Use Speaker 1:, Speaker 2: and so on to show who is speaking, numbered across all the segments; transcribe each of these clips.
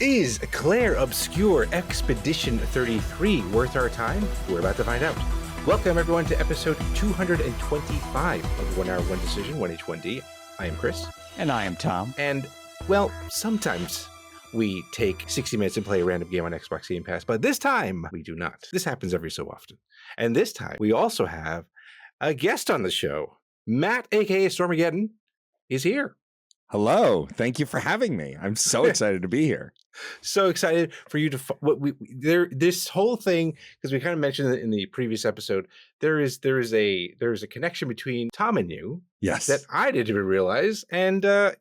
Speaker 1: Is Clair Obscur Expedition 33 worth our time? We're about to find out. Welcome, everyone, to episode 225 of 1 Hour, 1 Decision, 1H1D. I am Chris.
Speaker 2: And I am Tom.
Speaker 1: And, well, sometimes we take 60 minutes and play a random game on Xbox Game Pass, but this time we do not. This happens every so often. And this time we also have a guest on the show. Matt, aka Stormageddon, is here.
Speaker 3: Hello. Thank you for having me. I'm so excited to be here.
Speaker 1: So excited for you to this whole thing, because we kind of mentioned it in the previous episode. There is a connection between Tom and you.
Speaker 3: Yes.
Speaker 1: That I didn't even realize, and that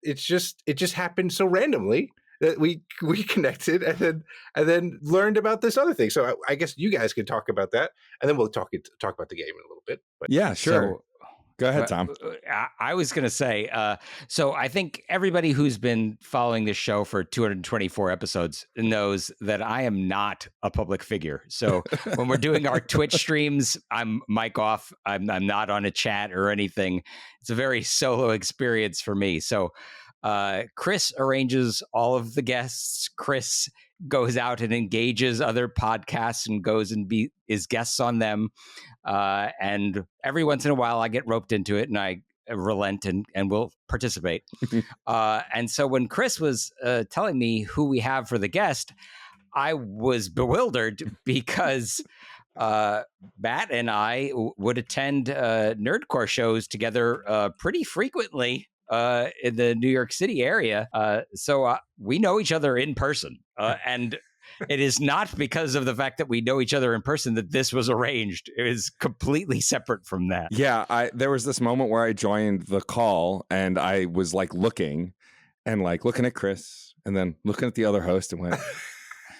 Speaker 1: it just happened so randomly that we connected and then learned about this other thing. So I guess you guys can talk about that, and then we'll talk about the game in a little bit. But,
Speaker 3: yeah, sure. So, go ahead, Tom.
Speaker 2: I was going to say, so I think everybody who's been following this show for 224 episodes knows that I am not a public figure. So when we're doing our Twitch streams, I'm mic off. I'm not on a chat or anything. It's a very solo experience for me. So Chris arranges all of the guests. Chris goes out and engages other podcasts and goes and is guests on them. And every once in a while I get roped into it and I relent and will participate. And so when Chris was telling me who we have for the guest, I was bewildered because Matt and I would attend nerdcore shows together pretty frequently in the New York City area. So we know each other in person. And it is not because of the fact that we know each other in person that this was arranged. It is completely separate from that.
Speaker 3: Yeah, there was this moment where I joined the call and I was looking at Chris and then looking at the other host and went,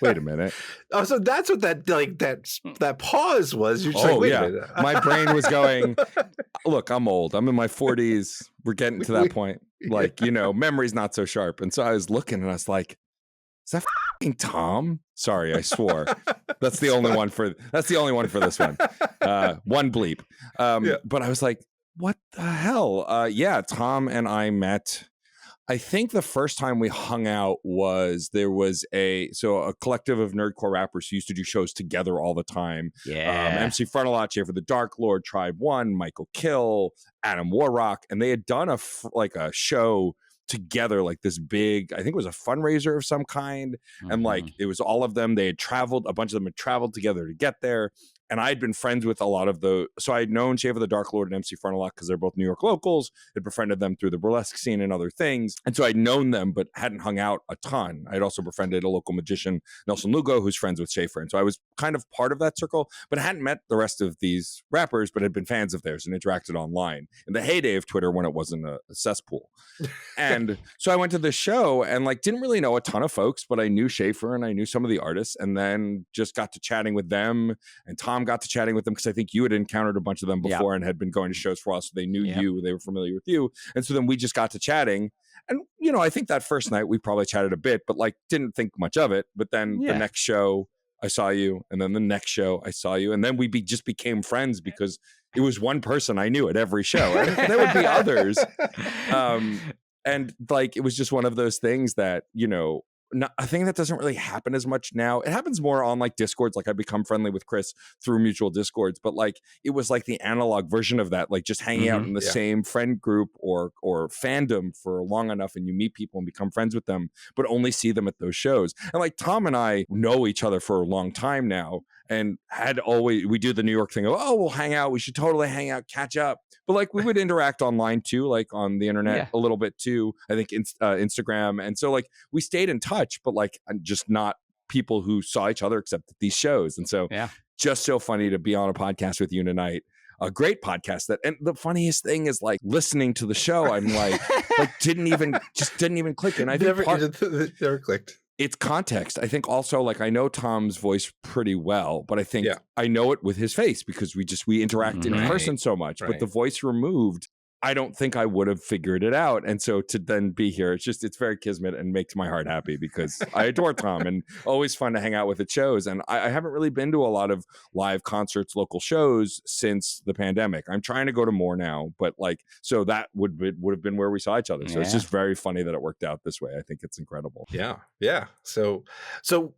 Speaker 3: wait a minute.
Speaker 1: Oh, so that's what that pause was. You're just wait a minute.
Speaker 3: My brain was going, look, I'm old. I'm in my 40s. We're getting to that point. Memory's not so sharp. And so I was looking and I was like, is that f***ing Tom? Sorry, I swore. That's the only one for this one. One bleep. But I was like, what the hell? Tom and I met. I think the first time we hung out was a collective of nerdcore rappers who used to do shows together all the time.
Speaker 2: Yeah.
Speaker 3: MC Frontalot, for the Dark Lord, Tribe One, Michael Kill, Adam Warrock, and they had done a show together, this big, I think it was a fundraiser of some kind. And it was all of them. A bunch of them had traveled together to get there. And I'd been friends with a lot of so I'd known Shave of the Dark Lord and MC Frontalot because they're both New York locals. I'd befriended them through the burlesque scene and other things. And so I'd known them, but hadn't hung out a ton. I'd also befriended a local magician, Nelson Lugo, who's friends with Schaefer. And so I was kind of part of that circle, but I hadn't met the rest of these rappers, but had been fans of theirs and interacted online in the heyday of Twitter when it wasn't a cesspool. And so I went to the show and didn't really know a ton of folks, but I knew Schaefer and I knew some of the artists, and then just got to chatting with them, and Tom got to chatting with them because I think you had encountered a bunch of them before and had been going to shows for us. So they knew you, they were familiar with you. And so then we just got to chatting. And, I think that first night we probably chatted a bit, but didn't think much of it. But then the next show I saw you, and then the next show I saw you. And then we just became friends because it was one person I knew at every show. And there would be others. And it was just one of those things that, I think that doesn't really happen as much now. It happens more on Discords. I become friendly with Chris through mutual Discords, but it was the analog version of that, just hanging out in the same friend group or fandom for long enough, and you meet people and become friends with them, but only see them at those shows. And Tom and I know each other for a long time now, and we do the New York thing of, we'll hang out. We should totally hang out, catch up. But we would interact online too, on the internet a little bit too. I think Instagram. And so we stayed in touch, but just not people who saw each other except at these shows. And so just so funny to be on a podcast with you tonight. A great podcast and the funniest thing is listening to the show. I'm didn't even click. And I think
Speaker 1: never clicked.
Speaker 3: It's context. I think also I know Tom's voice pretty well, but I think I know it with his face because we interact in person so much, but the voice removed, I don't think I would have figured it out. And so to then be here, it's very kismet and makes my heart happy because I adore Tom and always fun to hang out with at shows. And I haven't really been to a lot of live concerts, local shows since the pandemic. I'm trying to go to more now, but like, so that would have been where we saw each other. So it's just very funny that it worked out this way. I think it's incredible.
Speaker 1: Yeah. Yeah. So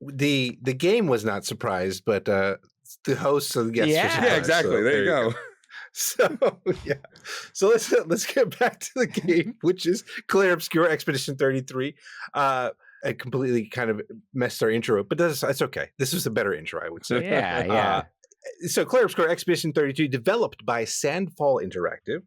Speaker 1: the game was not surprised, but the hosts and the guests were surprised.
Speaker 3: Yeah, exactly.
Speaker 1: So
Speaker 3: there you go.
Speaker 1: So yeah, so let's get back to the game, which is Clair Obscur Expedition 33. I completely kind of messed our intro, but that's okay. This was a better intro, I would say.
Speaker 2: Yeah.
Speaker 1: So Clair Obscur Expedition 32, developed by Sandfall Interactive.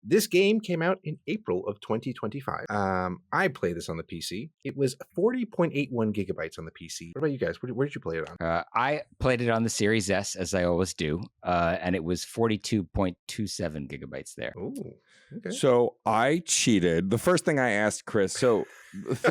Speaker 1: This game came out in April of 2025. I played this on the PC. It was 40.81 gigabytes on the PC. What about you guys? Where did you play it on?
Speaker 2: I played it on the Series S, as I always do, and it was 42.27 gigabytes there.
Speaker 1: Oh, okay.
Speaker 3: So I cheated. The first thing I asked Chris, so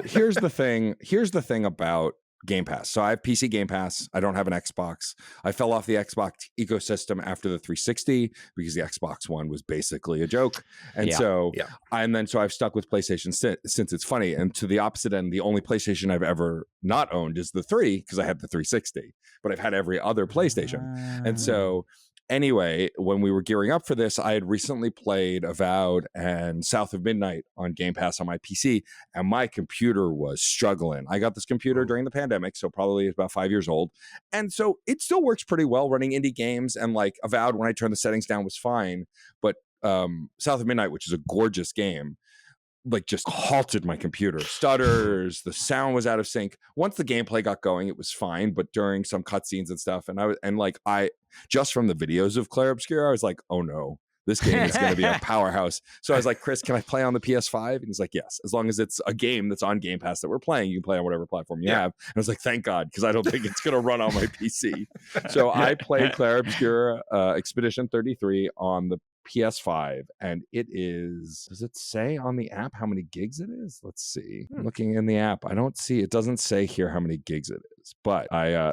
Speaker 3: here's the thing about Game Pass. So I have PC Game Pass. I don't have an Xbox. I fell off the Xbox ecosystem after the 360 because the Xbox One was basically a joke. And so I've stuck with PlayStation since it's funny. And to the opposite end, the only PlayStation I've ever not owned is the 3 because I had the 360, but I've had every other PlayStation. And so anyway, when we were gearing up for this, I had recently played Avowed and South of Midnight on Game Pass on my PC, and my computer was struggling. I got this computer during the pandemic, so probably it's about 5 years old. And so it still works pretty well running indie games, and like Avowed, when I turned the settings down, was fine. But South of Midnight, which is a gorgeous game, like just halted my computer. Stutters, the sound was out of sync. Once the gameplay got going, it was fine, but during some cutscenes and stuff, I just from the videos of Clair Obscur, I was like, oh no, this game is going to be a powerhouse. So I was like, Chris, can I play on the PS5? And he's like, yes, as long as it's a game that's on Game Pass that we're playing, you can play on whatever platform you have. And I was like, thank God, because I don't think it's going to run on my PC. So I played Clair Obscur Expedition 33 on the PS5, and it is, does it say on the app how many gigs it is? Let's see. Looking in the app, I don't see, it doesn't say here how many gigs it is, but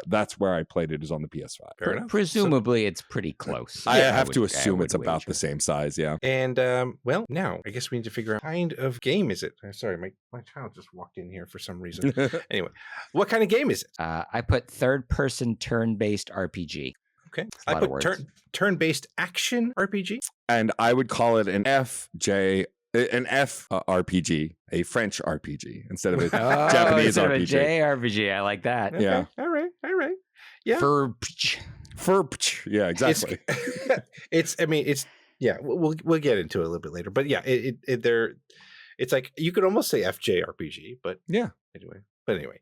Speaker 3: that's where I played it, is on the PS5.
Speaker 1: Fair enough.
Speaker 2: Presumably it's pretty close.
Speaker 3: I have to assume it's about the same size. Yeah.
Speaker 1: And well, now I guess we need to figure out what kind of game is it. Sorry, my child just walked in here for some reason. Anyway, what kind of game is it?
Speaker 2: I put third-person turn-based RPG.
Speaker 1: Okay. I put turn-based action RPG.
Speaker 3: And I would call it an RPG, a French RPG, instead of a Japanese RPG.
Speaker 2: A JRPG. I like that.
Speaker 1: Okay.
Speaker 3: Yeah.
Speaker 1: All right. Yeah.
Speaker 3: Yeah, exactly.
Speaker 1: We'll get into it a little bit later. But yeah, it's like, you could almost say FJRPG, but
Speaker 3: yeah.
Speaker 1: Anyway,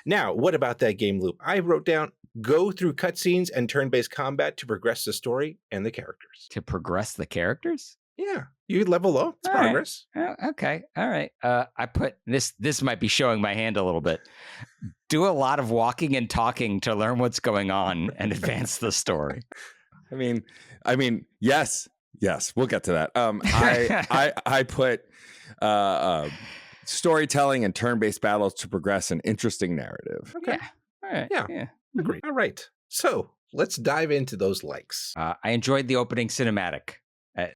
Speaker 1: now what about that game loop? I wrote down, go through cutscenes and turn-based combat to progress the story and the characters.
Speaker 2: To progress the characters?
Speaker 1: Yeah, you level up. It's progress.
Speaker 2: Right. Okay. All right. I put this might be showing my hand a little bit. Do a lot of walking and talking to learn what's going on and advance the story.
Speaker 3: I mean, yes, we'll get to that. I put storytelling and turn-based battles to progress an interesting narrative.
Speaker 1: Okay.
Speaker 2: Yeah. All right.
Speaker 1: Yeah. Agreed. All right. So let's dive into those likes.
Speaker 2: I enjoyed the opening cinematic. Well,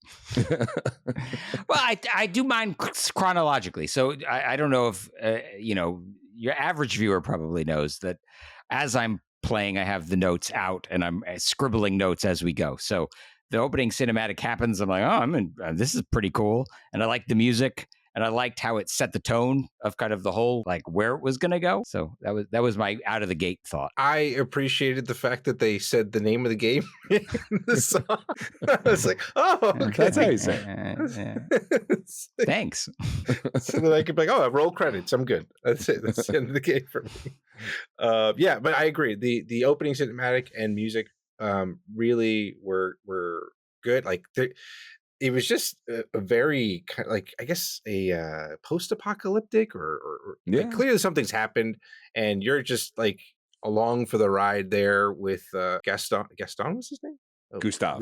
Speaker 2: I do mine chronologically. So I don't know if, your average viewer probably knows that as I'm playing, I have the notes out and I'm scribbling notes as we go. So the opening cinematic happens. I'm like, this is pretty cool. And I like the music. And I liked how it set the tone of kind of the whole, like, where it was going to go. So that was my out of the gate thought.
Speaker 1: I appreciated the fact that they said the name of the game in the song. I was like, oh, okay.
Speaker 3: That's how you say it.
Speaker 2: Thanks.
Speaker 1: So that I could be like, roll credits. I'm good. That's it. That's the end of the game for me. But I agree. The opening cinematic and music really were good. Like, it was just a very kind of like, I guess, a post-apocalyptic or like, clearly something's happened and you're just like along for the ride there with Gaston. Gaston was his name?
Speaker 3: Gustav.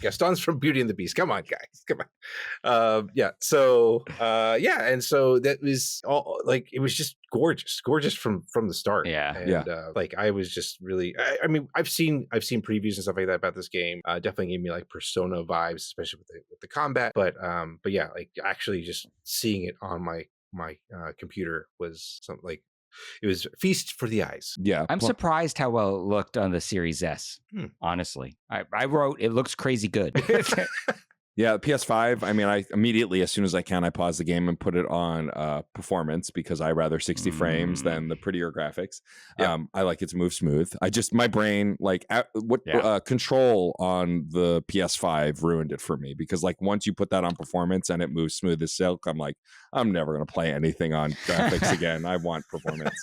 Speaker 1: Gaston's from Beauty and the Beast. Come on, guys. Come on. Yeah. So and so that was all like it was just gorgeous from the start.
Speaker 2: Yeah.
Speaker 1: And like I was just really I mean I've seen previews and stuff like that about this game. Definitely gave me like Persona vibes, especially with the combat. But yeah, like actually just seeing it on my computer was something like it was a feast for the eyes.
Speaker 3: Yeah.
Speaker 2: I'm surprised how well it looked on the Series S. Honestly, I wrote it looks crazy good.
Speaker 3: Yeah, PS5. I mean, I immediately, as soon as I can, I pause the game and put it on performance because I rather 60 frames than the prettier graphics.
Speaker 1: Yeah.
Speaker 3: I like it to move smooth. My brain, like, control on the PS5 ruined it for me because, like, once you put that on performance and it moves smooth as silk, I'm like, I'm never going to play anything on graphics again. I want performance.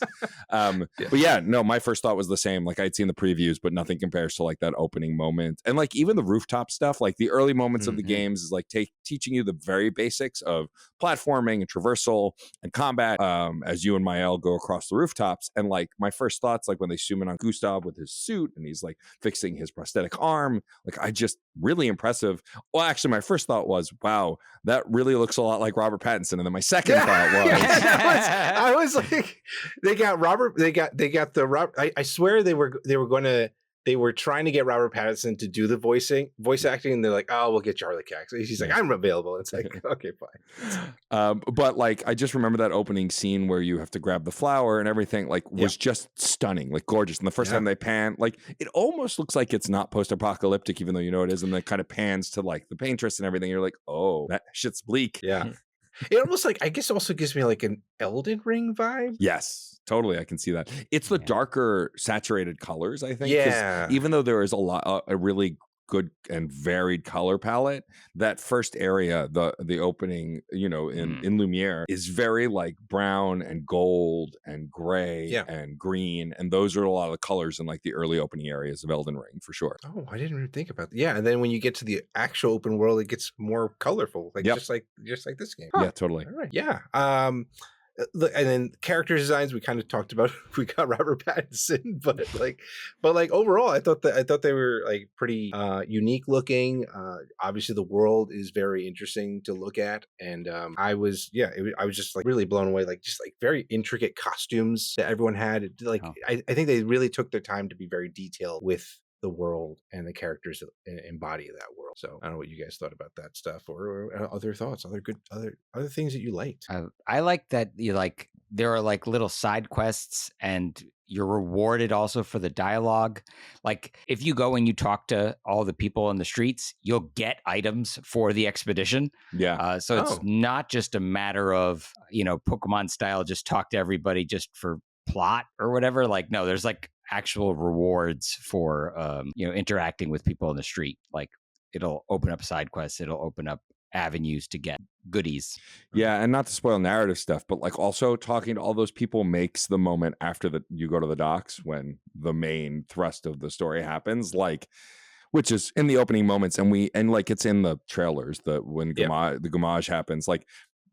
Speaker 3: But yeah, no, my first thought was the same. Like, I'd seen the previews, but nothing compares to, like, that opening moment. And, like, even the rooftop stuff, like, the early moments of the game is like teaching you the very basics of platforming and traversal and combat as you and Mael go across the rooftops. And like my first thoughts, like when they zoom in on Gustav with his suit and he's like fixing his prosthetic arm, like I just really impressive. Well, actually, my first thought was, wow, that really looks a lot like Robert Pattinson. And then my second thought was,
Speaker 1: I was like, they got the Robert. I swear they were trying to get Robert Pattinson to do the voice acting, and they're like, "Oh, we'll get Charlie Cox." He's like, "I'm available." It's like, okay, fine.
Speaker 3: But like, I just remember that opening scene where you have to grab the flower and everything. Like, was just stunning, like gorgeous. And the first time they pan, like, it almost looks like it's not post-apocalyptic, even though you know it is. And then it kind of pans to like the paintress and everything. You're like, oh, that shit's bleak.
Speaker 1: Yeah. It almost like I guess also gives me like an Elden Ring vibe.
Speaker 3: Yes, totally. I can see that. It's the darker saturated colors, I think.
Speaker 1: Yeah.
Speaker 3: Even though there is a really good and varied color palette, that first area, the opening, you know, in Lumiere is very like brown and gold and gray and green. And those are a lot of the colors in like the early opening areas of Elden Ring for sure.
Speaker 1: Oh, I didn't even think about that. Yeah. And then when you get to the actual open world, it gets more colorful. Like just like this game.
Speaker 3: Yeah, totally.
Speaker 1: All right. Yeah. And then character designs we kind of talked about. We got Robert Pattinson, but like overall, I thought they were like pretty unique looking. Obviously, the world is very interesting to look at, and I was just like really blown away. Like just like very intricate costumes that everyone had. I think they really took their time to be very detailed with the world and the characters that embody that world. So I don't know what you guys thought about that stuff or other thoughts, other things that you liked.
Speaker 2: I like that there are like little side quests and you're rewarded also for the dialogue. Like if you go and you talk to all the people on the streets, you'll get items for the expedition.
Speaker 3: Yeah.
Speaker 2: So it's not just a matter of, Pokemon style, just talk to everybody just for plot or whatever. Like, no, there's like actual rewards for interacting with people on the street. Like it'll open up side quests, it'll open up avenues to get goodies.
Speaker 3: Yeah, and not to spoil narrative stuff, but like also talking to all those people makes the moment after you go to the docks when the main thrust of the story happens, like which is in the opening moments, and like it's in the trailers when the Gamage happens, like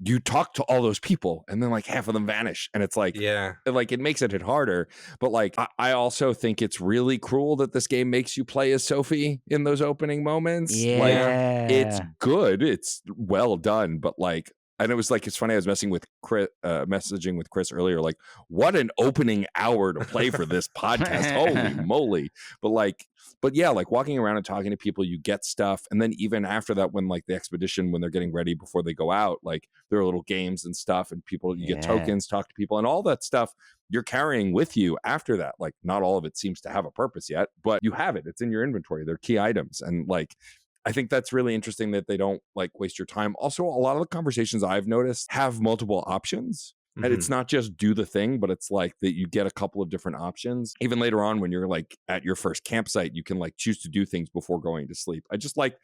Speaker 3: you talk to all those people and then like half of them vanish and it's like it makes it hit harder. But like I also think it's really cruel that this game makes you play as Sophie in those opening moments. Like it's good, it's well done, but like, and it was like, it's funny, I was messaging with Chris earlier, like what an opening hour to play for this podcast. Holy moly. But yeah, like walking around and talking to people, you get stuff. And then even after that, when like the expedition, when they're getting ready before they go out, like there are little games and stuff and people, you get tokens, talk to people and all that stuff you're carrying with you after that. Like not all of it seems to have a purpose yet, but you have it. It's in your inventory. They're key items. And like, I think that's really interesting that they don't like waste your time. Also, a lot of the conversations I've noticed have multiple options. And it's not just do the thing, but it's like that you get a couple of different options. Even later on, when you're like at your first campsite, you can like choose to do things before going to sleep. I just like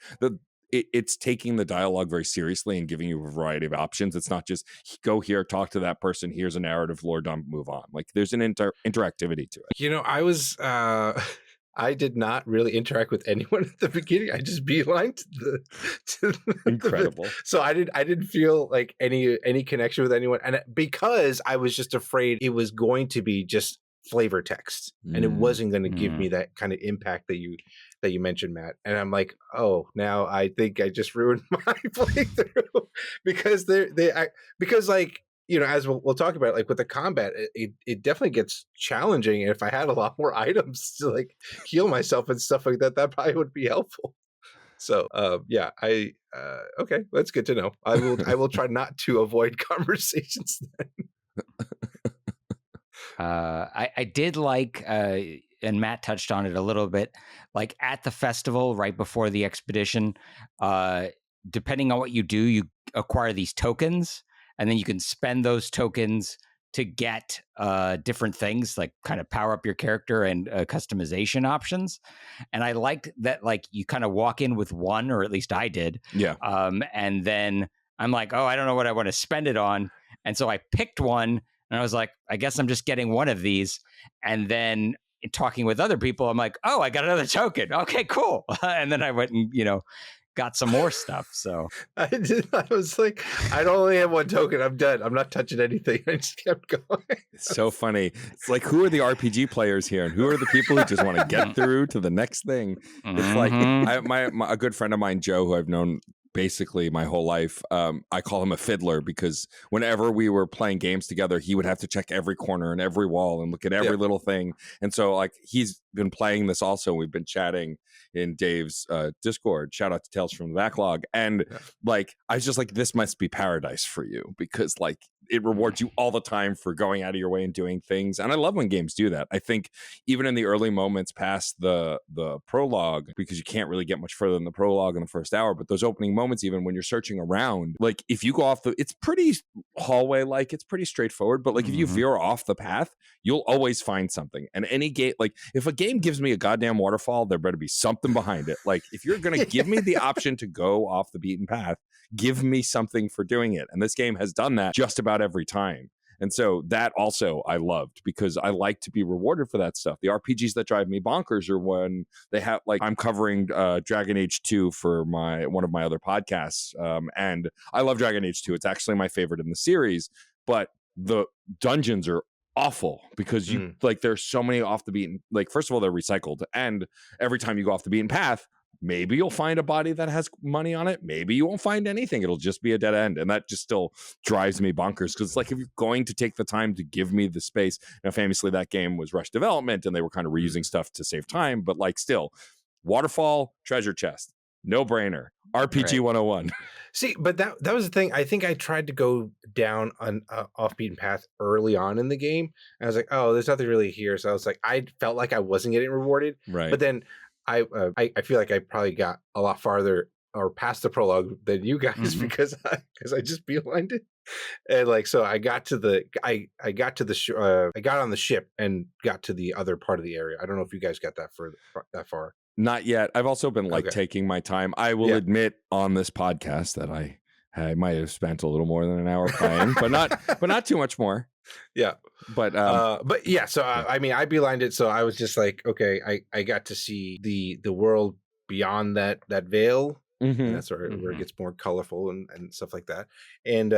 Speaker 3: it's taking the dialogue very seriously and giving you a variety of options. It's not just go here, talk to that person. Here's a narrative, lore dump, move on. Like there's an interactivity to it.
Speaker 1: I did not really interact with anyone at the beginning. I just beelined to
Speaker 3: incredible.
Speaker 1: So I didn't feel like any connection with anyone, and because I was just afraid it was going to be just flavor text, and it wasn't going to give me that kind of impact that you mentioned, Matt. And I'm like, oh, now I think I just ruined my playthrough because because like, you know, as we'll talk about, like with the combat, it definitely gets challenging. And if I had a lot more items to like heal myself and stuff like that, that probably would be helpful. So yeah, okay, that's good to know. I will try not to avoid conversations then.
Speaker 2: I did like, and Matt touched on it a little bit, like at the festival right before the expedition, depending on what you do, you acquire these tokens, and then you can spend those tokens to get different things, like kind of power up your character and customization options. And I liked that, like you kind of walk in with one, or at least I did.
Speaker 3: Yeah.
Speaker 2: And then I'm like, oh, I don't know what I want to spend it on. And so I picked one, and I was like, I guess I'm just getting one of these. And then talking with other people, I'm like, oh, I got another token. Okay, cool. And then I went and, got some more stuff. So
Speaker 1: I was like, I only have one token. I'm done. I'm not touching anything. I just kept going.
Speaker 3: It's so funny. It's like, who are the RPG players here, and who are the people who just want to get through to the next thing? It's like a good friend of mine, Joe, who I've known basically my whole life. I call him a fiddler because whenever we were playing games together, he would have to check every corner and every wall and look at every little thing. And so like he's been playing this also. We've been chatting in Dave's Discord. Shout out to Tales from the Backlog. And like I was just like, this must be paradise for you, because like it rewards you all the time for going out of your way and doing things. And I love when games do that. I think even in the early moments past the prologue, because you can't really get much further than the prologue in the first hour, but those opening moments, even when you're searching around, like if you go off it's pretty hallway, like it's pretty straightforward, but like if you veer off the path, you'll always find something. And any game, like if a game gives me a goddamn waterfall, there better be something behind it. Like if you're going to give me the option to go off the beaten path, give me something for doing it. And this game has done that just about every time. And so that also I loved, because I like to be rewarded for that stuff. The RPGs that drive me bonkers are when they have, like I'm covering Dragon Age 2 for one of my other podcasts. And I love Dragon Age 2. It's actually my favorite in the series, but the dungeons are awful because you like there's so many off the beaten, like first of all, they're recycled. And every time you go off the beaten path, maybe you'll find a body that has money on it. Maybe you won't find anything. It'll just be a dead end. And that just still drives me bonkers, because it's like, if you're going to take the time to give me the space. Now, famously, that game was rush development and they were kind of reusing stuff to save time. But like still, waterfall, treasure chest, no brainer. RPG 101.
Speaker 1: See, but that was the thing. I think I tried to go down an off-beaten path early on in the game. And I was like, oh, there's nothing really here. So I was like, I felt like I wasn't getting rewarded.
Speaker 3: Right.
Speaker 1: But then I feel like I probably got a lot farther or past the prologue than you guys because I just beelined it. And like, so I got to the I got on the ship and got to the other part of the area. I don't know if you guys got that far.
Speaker 3: Not yet. I've also been like taking my time. I will admit on this podcast that I might have spent a little more than an hour playing, but not too much more.
Speaker 1: Yeah.
Speaker 3: But
Speaker 1: yeah. So I mean, I beelined it. So I was just like, okay, I got to see the world beyond that veil. And that's where it gets more colorful and stuff like that. And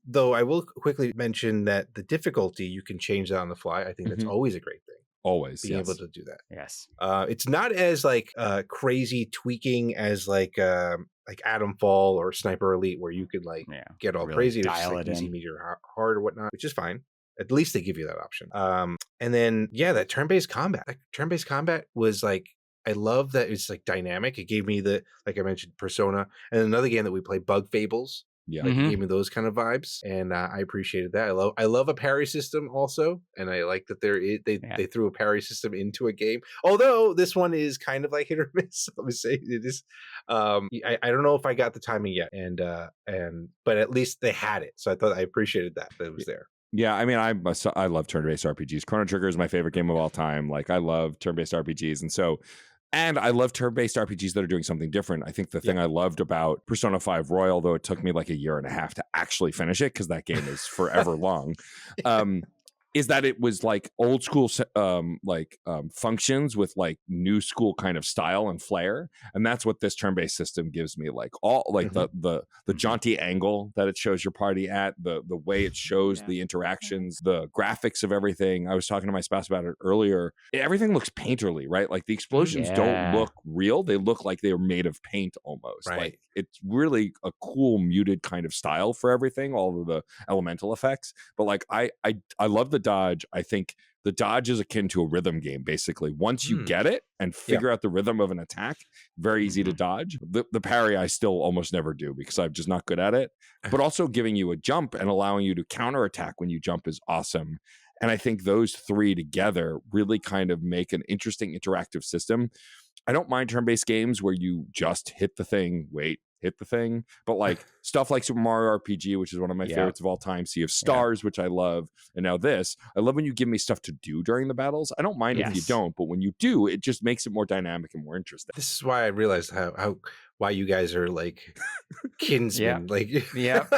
Speaker 1: though I will quickly mention that the difficulty, you can change that on the fly. I think that's always a great thing.
Speaker 3: Always
Speaker 1: being able to do that.
Speaker 2: Yes.
Speaker 1: It's not as like crazy tweaking as like Atomfall or Sniper Elite, where you could like get all really crazy, dial it like easy, medium, hard, or whatnot, which is fine. At least they give you that option. And then that turn-based combat. Like, turn-based combat was like, I love that it's like dynamic. It gave me like I mentioned, Persona, and another game that we play, Bug Fables. Yeah, like it gave me those kind of vibes, and I appreciated that. I love a parry system also, and I like that they threw a parry system into a game. Although this one is kind of like hit or miss. Let me say it is. I don't know if I got the timing yet, but at least they had it, so I appreciated that it was there.
Speaker 3: Yeah, I mean, I love turn-based RPGs. Chrono Trigger is my favorite game of all time. Like, I love turn-based RPGs, and I love turn-based RPGs that are doing something different. I think the thing I loved about Persona 5 Royal, though it took me like a year and a half to actually finish it, because that game is forever long, is that it was like old school functions with like new school kind of style and flair, and that's what this turn-based system gives me. Like all like the jaunty angle that it shows your party at, the way it shows the interactions, the graphics of everything. I was talking to my spouse about it earlier. Everything looks painterly, right? Like the explosions don't look real; they look like they were made of paint almost.
Speaker 1: Right.
Speaker 3: Like it's really a cool muted kind of style for everything, all of the elemental effects. But like I love the dodge. I think the dodge is akin to a rhythm game, basically. Once you get it and figure out the rhythm of an attack, very easy to dodge. The parry I still almost never do because I'm just not good at it. But also giving you a jump and allowing you to counterattack when you jump is awesome. And I think those three together really kind of make an interesting interactive system. I don't mind turn-based games where you just hit the thing, hit the thing, but like stuff like Super Mario RPG, which is one of my favorites of all time, Sea of Stars, which I love, and now this, I love when you give me stuff to do during the battles. I don't mind if you don't, but when you do, it just makes it more dynamic and more interesting.
Speaker 1: This is why I realized why you guys are like kinsmen. Like
Speaker 3: yep.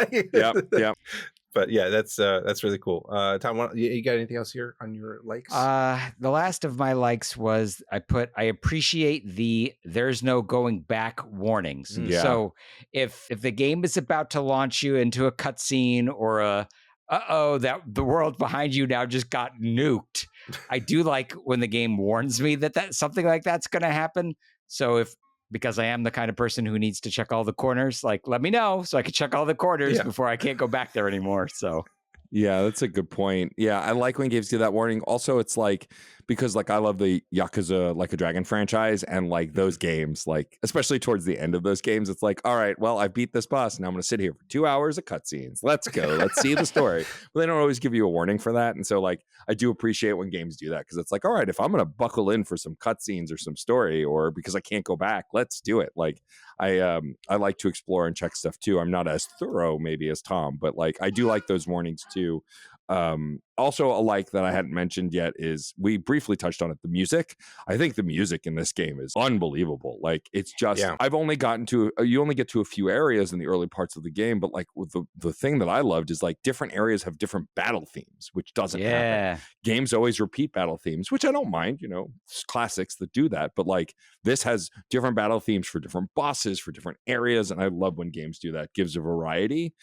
Speaker 1: But yeah, that's really cool. Tom, you got anything else here on your likes?
Speaker 2: The last of my likes was I appreciate the there's no going back warnings. So if the game is about to launch you into a cutscene or that the world behind you now just got nuked, I do like when the game warns me that something like that's going to happen. So because I am the kind of person who needs to check all the corners, like let me know so I can check all the corners before I can't go back there anymore. So
Speaker 3: yeah, that's a good point. Yeah, I like when games do that warning. Also, it's like because like I love the Yakuza Like a Dragon franchise, and like those games, like especially towards the end of those games, it's like, all right, well, I beat this boss, and I'm going to sit here for 2 hours of cutscenes. Let's go. Let's see the story. But they don't always give you a warning for that, and so like I do appreciate when games do that because it's like, all right, if I'm going to buckle in for some cutscenes or some story, or because I can't go back, let's do it. Like I like to explore and check stuff too. I'm not as thorough maybe as Tom, but like I do like those warnings too. Also a like that I hadn't mentioned yet is we briefly touched on it. The music. I think the music in this game is unbelievable. Like it's just, I've only gotten to, you only get to a few areas in the early parts of the game, but like with the thing that I loved is like different areas have different battle themes, which doesn't happen. Games always repeat battle themes, which I don't mind, classics that do that. But like this has different battle themes for different bosses, for different areas. And I love when games do that. Gives a variety,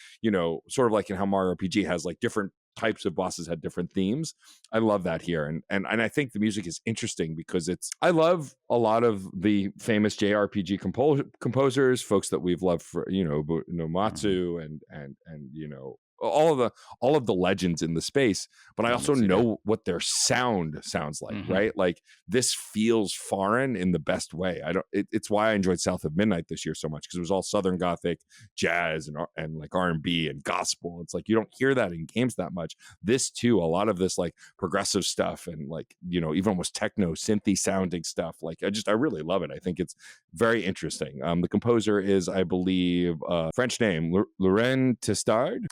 Speaker 3: sort of like in how Mario RPG has like different types of bosses had different themes. I love that here. And I think the music is interesting because I love a lot of the famous JRPG composers, folks that we've loved for, Matsu and all of the legends in the space, but I also know what their sound sounds like, right? Like this feels foreign in the best way. It's why I enjoyed South of Midnight this year so much, because it was all Southern Gothic, jazz, and like R&B and gospel. It's like you don't hear that in games that much. This too, a lot of this like progressive stuff and like even almost techno synthy sounding stuff. Like I really love it. I think it's very interesting. The composer is, I believe, French name Laurent Testard.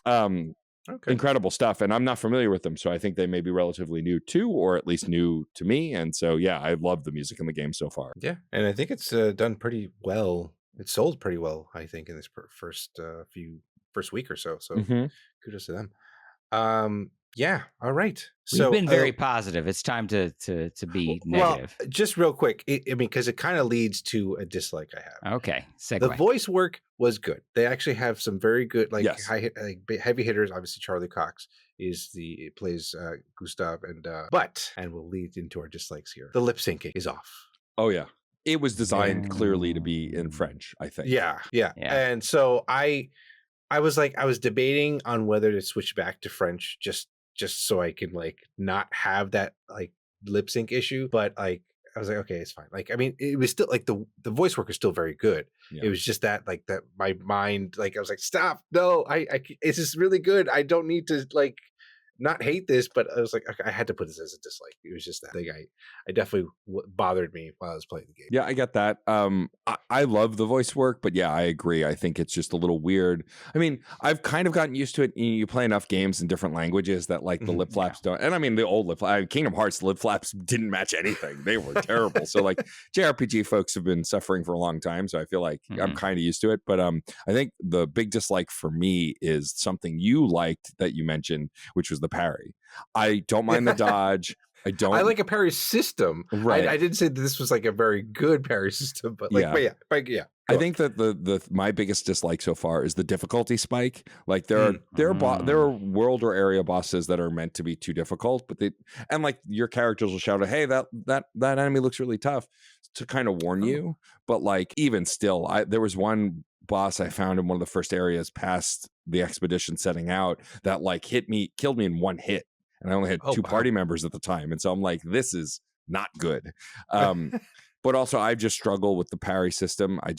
Speaker 3: Incredible stuff, and I'm not familiar with them, so I think they may be relatively new too, or at least new to me. And so yeah, I love the music in the game so far.
Speaker 1: Yeah, and I think it's done pretty well. It sold pretty well, I think, in this first week or so. So kudos to them. Yeah, all right.
Speaker 2: We've been very positive. It's time to be negative.
Speaker 1: Well, just real quick, because it kind of leads to a dislike I have.
Speaker 2: Okay, segue.
Speaker 1: The voice work was good. They actually have some very good, heavy hitters. Obviously, Charlie Cox plays Gustav, and we'll lead into our dislikes here. The lip syncing is off.
Speaker 3: Oh yeah, it was designed clearly to be in French, I think.
Speaker 1: Yeah. And so I was debating on whether to switch back to French just so I can like not have that like lip sync issue, but like I was like, okay, it's fine. Like, I mean, it was still like the voice work is still very good. It was just that like that my mind, like I was like, stop, no, I it's just really good. I don't need to like not hate this, but I was like, okay, I had to put this as a dislike. It was just that thing. I definitely bothered me while I was playing the game.
Speaker 3: Yeah, I get that. I love the voice work, but yeah, I agree. I think it's just a little weird. I mean, I've kind of gotten used to it. You play enough games in different languages that like the lip flaps don't. And I mean, the old Kingdom Hearts lip flaps didn't match anything. They were terrible. So like JRPG folks have been suffering for a long time. So I feel like I'm kind of used to it. But I think the big dislike for me is something you liked that you mentioned, which was the parry. I don't mind the dodge.
Speaker 1: I like a parry system.
Speaker 3: Right.
Speaker 1: I didn't say that this was like a very good parry system, but like,
Speaker 3: Yeah.
Speaker 1: but yeah.
Speaker 3: I think that the my biggest dislike so far is the difficulty spike. Like there are world or area bosses that are meant to be too difficult, but like your characters will shout, "Hey, that enemy looks really tough," to kind of warn you. But like even still, there was one boss I found in one of the first areas past the expedition setting out that like killed me in one hit, and I only had two party members at the time, and so I'm like, this is not good. But also, I just struggle with the parry system. I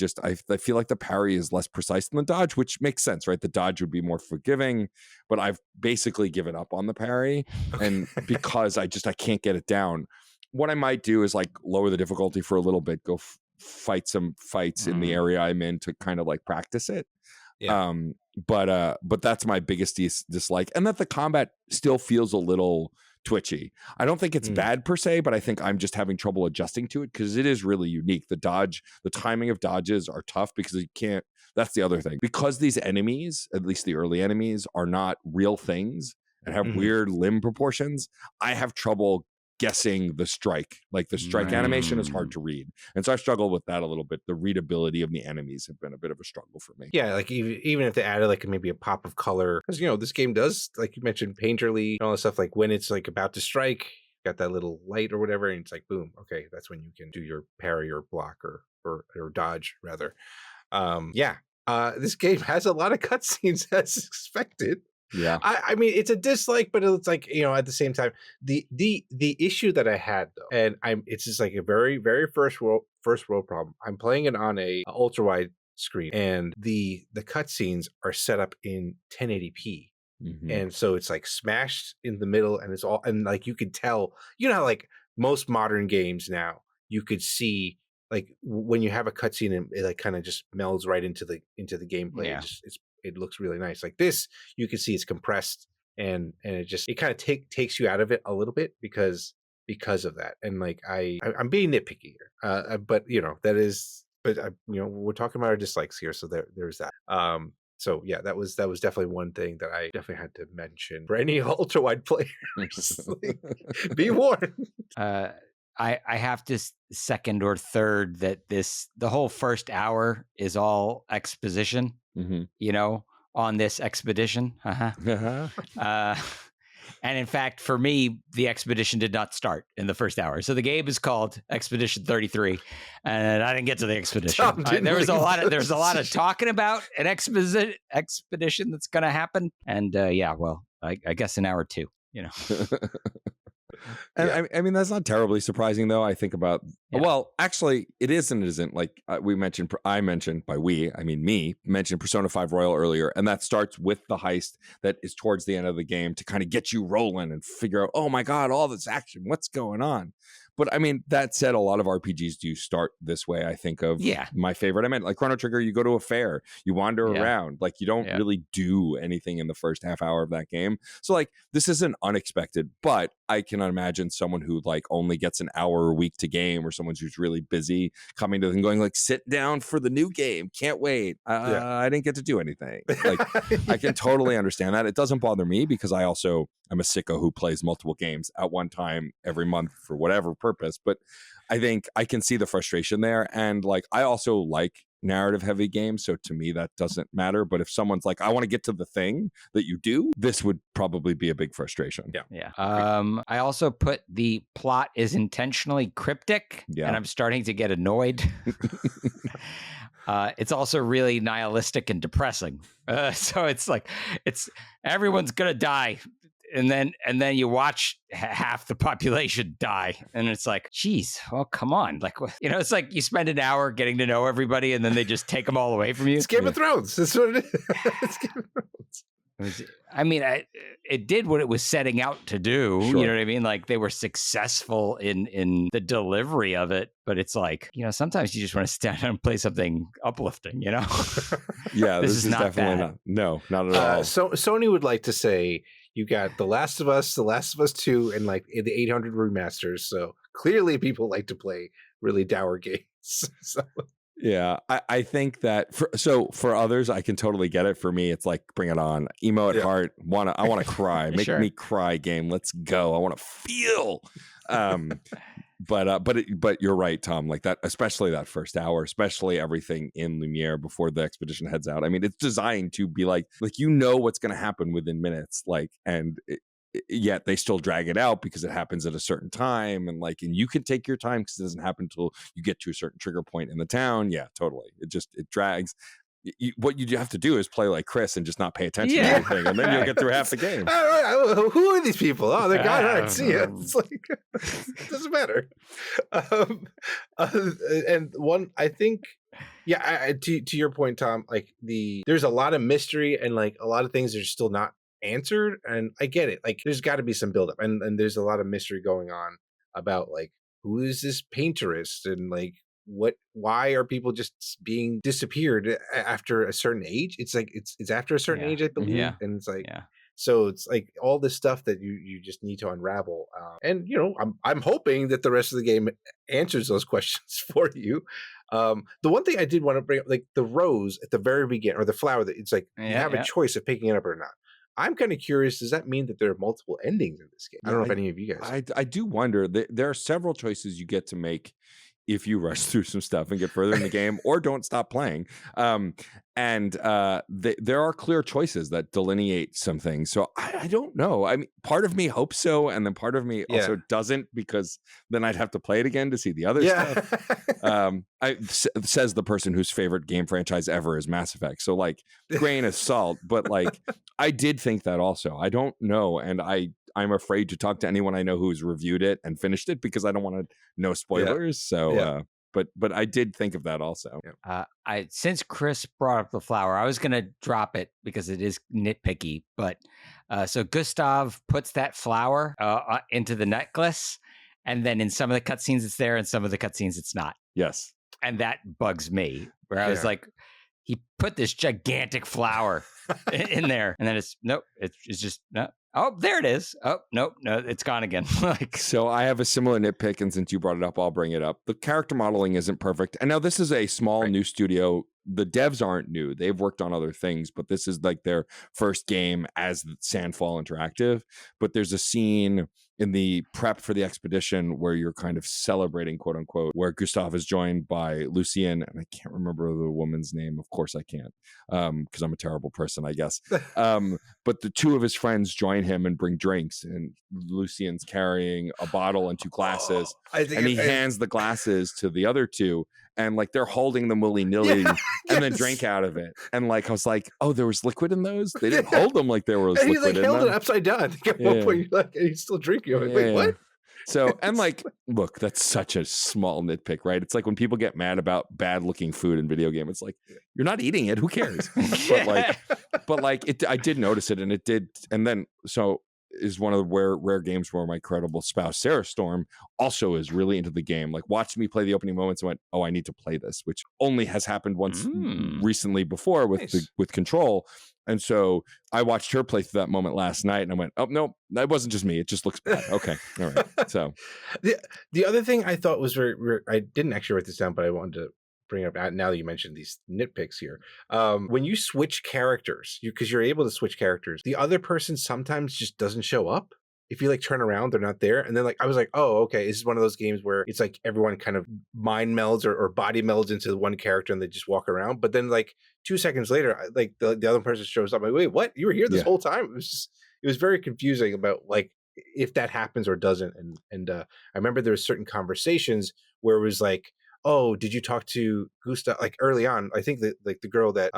Speaker 3: feel like the parry is less precise than the dodge, which makes sense, right? The dodge would be more forgiving, but I've basically given up on the parry, and because I can't get it down. What I might do is like lower the difficulty for a little bit, go fight some fights in the area I'm in to kind of like practice it.
Speaker 1: Yeah.
Speaker 3: But that's my biggest dislike, and that the combat still feels a little twitchy. I don't think it's bad per se, but I think I'm just having trouble adjusting to it because it is really unique. The timing of dodges are tough because you can't. That's the other thing. Because these enemies, at least the early enemies, are not real things and have weird limb proportions, I have trouble guessing the strike. Like the strike animation is hard to read, and so I struggle with that a little bit. The readability of the enemies have been a bit of a struggle for me.
Speaker 1: Yeah, like even if they added like maybe a pop of color, because this game does, like you mentioned, painterly and all that stuff. Like when it's like about to strike, got that little light or whatever, and it's like boom, okay, that's when you can do your parry or block or dodge rather. This game has a lot of cutscenes as expected.
Speaker 3: Yeah.
Speaker 1: I mean, it's a dislike, but it's like, at the same time, the issue that I had though, and it's just like a very, very first world problem. I'm playing it on a ultra wide screen, and the cutscenes are set up in 1080p. And so it's like smashed in the middle, and it's all, and like you could tell, how like most modern games now, you could see like when you have a cutscene and it like kind of just melds right into the gameplay.
Speaker 2: Yeah.
Speaker 1: It looks really nice. Like this, you can see it's compressed, and it kind of takes you out of it a little bit because of that. And like I'm being nitpicky here, but that is, but we're talking about our dislikes here, so there's that. So yeah, that was definitely one thing that I definitely had to mention for any ultra wide players. Like, be warned.
Speaker 2: I have to second or third that the whole first hour is all exposition, on this expedition. And in fact, for me, the expedition did not start in the first hour. So the game is called Expedition 33, and I didn't get to the expedition. There was a lot of talking about an expedition that's going to happen, and I guess an hour two.
Speaker 3: And I mean, that's not terribly surprising, though. I think about, well, actually, it is and it isn't. Like me, mentioned Persona 5 Royal earlier, and that starts with the heist that is towards the end of the game to kind of get you rolling and figure out, oh my God, all this action, what's going on? But I mean, that said, a lot of RPGs do start this way. I think of my favorite. I meant like Chrono Trigger, you go to a fair, you wander around, like you don't really do anything in the first half hour of that game. So like this isn't unexpected, but I can imagine someone who like only gets an hour a week to game, or someone who's really busy coming to them going like, sit down for the new game. Can't wait. I didn't get to do anything. Like I can totally understand that. It doesn't bother me because I'm a sicko who plays multiple games at one time every month for whatever purpose. But I think I can see the frustration there. And like, I also like narrative heavy games. So to me, that doesn't matter. But if someone's like, I want to get to the thing that you do, this would probably be a big frustration.
Speaker 2: Yeah. I also put the plot is intentionally cryptic, and I'm starting to get annoyed. It's also really nihilistic and depressing. So it's like, everyone's going to die. And then you watch half the population die, and it's like, geez, well, come on, like it's like you spend an hour getting to know everybody, and then they just take them all away from you.
Speaker 1: It's Game of Thrones. That's what it is. It's Game of Thrones.
Speaker 2: I mean, it did what it was setting out to do. Sure. You know what I mean? Like they were successful in the delivery of it, but it's like, sometimes you just want to sit down and play something uplifting.
Speaker 3: Yeah, this is not definitely not at all.
Speaker 1: So Sony would like to say, you got The Last of Us 2, and like the 800 remasters. So clearly people like to play really dour games. So.
Speaker 3: Yeah, I think that for others, I can totally get it. For me, it's like, bring it on, emo at heart. I want to cry, make
Speaker 2: Sure.
Speaker 3: me cry. Game, let's go. I want to feel. But you're right, Tom. Like that, especially that first hour, especially everything in Lumiere before the expedition heads out. I mean, it's designed to be like you know what's going to happen within minutes, yet they still drag it out because it happens at a certain time, and you can take your time because it doesn't happen until you get to a certain trigger point in the town. Yeah, totally. It drags. What you have to do is play like Chris and just not pay attention to anything, and then you'll get through half the game.
Speaker 1: Who are these people? Oh, they're gone. All right, see ya. It's like it doesn't matter. And one, I think, to your point, Tom. There's a lot of mystery and a lot of things are still not answered, and I get it. There's got to be some buildup, and there's a lot of mystery going on about who is this painterist and why are people just being disappeared after a certain age? It's it's after a certain age, I believe, and it's so it's all this stuff that you just need to unravel. And I'm hoping that the rest of the game answers those questions for you. The one thing I did want to bring up, the rose at the very beginning, or the flower that it's you have a choice of picking it up or not. I'm kind of curious, does that mean that there are multiple endings in this game? I don't know if any of you guys.
Speaker 3: I do wonder. There are several choices you get to make if you rush through some stuff and get further in the game, or don't stop playing. There are clear choices that delineate some things. So I don't know. I mean, part of me hopes so, and then part of me also doesn't, because then I'd have to play it again to see the other stuff. Says the person whose favorite game franchise ever is Mass Effect. So grain of salt, but I did think that also. I don't know, and I'm afraid to talk to anyone I know who's reviewed it and finished it because I don't want to know spoilers. So, but I did think of that also.
Speaker 2: Since Chris brought up the flower, I was going to drop it because it is nitpicky. But so Gustav puts that flower into the necklace, and then in some of the cutscenes it's there, and some of the cutscenes it's not.
Speaker 3: Yes,
Speaker 2: and that bugs me. Where I was like, he put this gigantic flower in there, and then it's just no. Oh, there it is. Oh, nope, no, it's gone again.
Speaker 3: So I have a similar nitpick, and since you brought it up, I'll bring it up. The character modeling isn't perfect. And now this is a small new studio. The devs aren't new. They've worked on other things, but this is their first game as Sandfall Interactive. But there's a scene in the prep for the expedition where you're kind of celebrating, quote unquote, where Gustav is joined by Lucien, and I can't remember the woman's name. Of course I can't, because I'm a terrible person, I guess. But the two of his friends join him and bring drinks, and Lucien's carrying a bottle and two glasses, and he hands the glasses to the other two, and they're holding them willy-nilly and then drink out of it. And I was like, oh, there was liquid in those? They didn't hold them like there was
Speaker 1: and
Speaker 3: liquid in them.
Speaker 1: He held it upside down. I think at one point and he's still drinking. I'm like, wait, what?
Speaker 3: So, and look, that's such a small nitpick, right? It's when people get mad about bad looking food in video game. It's you're not eating it. Who cares? I did notice it, and it did. And then, so is one of the rare games where my credible spouse, Sarah Storm, also is really into the game. Watched me play the opening moments and went, oh, I need to play this, which only has happened once recently before with with Control. And so I watched her play through that moment last night, and I went, oh, no, that wasn't just me. It just looks bad. Okay. All right. So
Speaker 1: the other thing I thought was I didn't actually write this down, but I wanted to bring up now that you mentioned these nitpicks here. When you switch characters, because you're able to switch characters, the other person sometimes just doesn't show up. If you turn around, they're not there. And then I was like, oh, okay, this is one of those games where it's everyone kind of mind melds or body melds into one character and they just walk around. But then 2 seconds later, the other person shows up. I'm like, wait, what? You were here this whole time? It was very confusing about if that happens or doesn't. And I remember there was certain conversations where it was oh, did you talk to Gustav? Early on, I think that the girl that